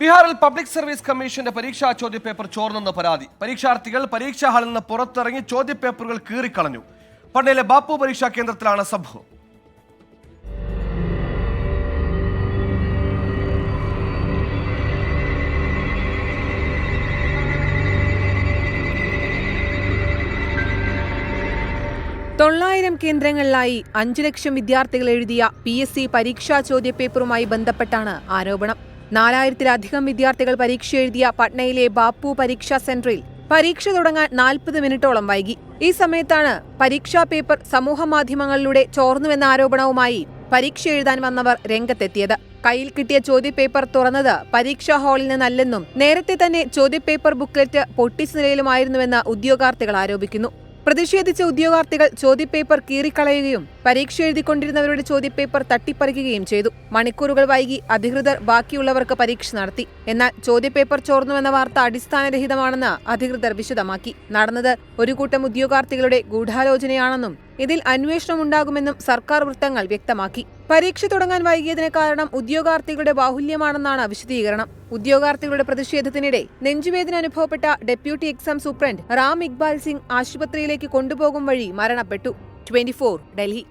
ബീഹാറിൽ public service കമ്മീഷന്റെ പരീക്ഷാ ചോദ്യപേപ്പർ ചോർന്നെന്ന് പരാതി. പരീക്ഷാർത്ഥികൾ പരീക്ഷാ ഹാളിൽ നിന്ന് പുറത്തിറങ്ങി ചോദ്യപേപ്പറുകൾ കീറിക്കളഞ്ഞു. പട്നയിലെ ബാപ്പു പരീക്ഷാ കേന്ദ്രത്തിലാണ് സംഭവം. തൊള്ളായിരം കേന്ദ്രങ്ങളിലായി 5 ലക്ഷം വിദ്യാർത്ഥികൾ എഴുതിയ PSC പരീക്ഷാ ചോദ്യപേപ്പറുമായി ബന്ധപ്പെട്ടാണ് ആരോപണം. 4000-ലധികം വിദ്യാർത്ഥികൾ പരീക്ഷ എഴുതിയ പട്നയിലെ ബാപ്പു പരീക്ഷാ സെന്ററിൽ പരീക്ഷ തുടങ്ങാൻ 40 മിനിറ്റോളം വൈകി. ഈ സമയത്താണ് പരീക്ഷാ പേപ്പർ സമൂഹമാധ്യമങ്ങളിലൂടെ ചോർന്നുവെന്ന ആരോപണവുമായി പരീക്ഷ എഴുതാൻ വന്നവർ രംഗത്തെത്തിയത്. കയ്യിൽ കിട്ടിയ ചോദ്യപേപ്പർ തുറന്നത് പരീക്ഷാ ഹാളിൽ നിന്നല്ലെന്നും നേരത്തെ തന്നെ ചോദ്യപേപ്പർ ബുക്ക്ലെറ്റ് പൊട്ടിച്ച നിലയിലുമായിരുന്നുവെന്ന് ഉദ്യോഗാർത്ഥികൾ ആരോപിക്കുന്നു. പ്രതിഷേധിച്ച ഉദ്യോഗാർത്ഥികൾ ചോദ്യപേപ്പർ കീറിക്കളയുകയും പരീക്ഷ എഴുതിക്കൊണ്ടിരുന്നവരുടെ ചോദ്യപേപ്പർ തട്ടിപ്പറിക്കുകയും ചെയ്തു. മണിക്കൂറുകൾ വൈകി അധികൃതർ ബാക്കിയുള്ളവർക്ക് പരീക്ഷ നടത്തി. എന്നാൽ ചോദ്യപേപ്പർ ചോർന്നുവെന്ന വാർത്ത അടിസ്ഥാനരഹിതമാണെന്ന് അധികൃതർ വിശദമാക്കി. നടന്നത് ഒരു കൂട്ടം ഉദ്യോഗാർത്ഥികളുടെ ഗൂഢാലോചനയാണെന്നും ഇതിൽ അന്വേഷണം ഉണ്ടാകുമെന്നും സർക്കാർ വൃത്തങ്ങൾ വ്യക്തമാക്കി. പരീക്ഷ തുടങ്ങാൻ വൈകിയതിന് കാരണം ഉദ്യോഗാർത്ഥികളുടെ ബാഹുല്യമാണെന്നാണ് വിശദീകരണം. ഉദ്യോഗാർത്ഥികളുടെ പ്രതിഷേധത്തിനിടെ നെഞ്ചുവേദന അനുഭവപ്പെട്ട deputy exam superintendent Ram Iqbal Singh ആശുപത്രിയിലേക്ക് കൊണ്ടുപോകും വഴി മരണപ്പെട്ടു. 24 ഡൽഹി.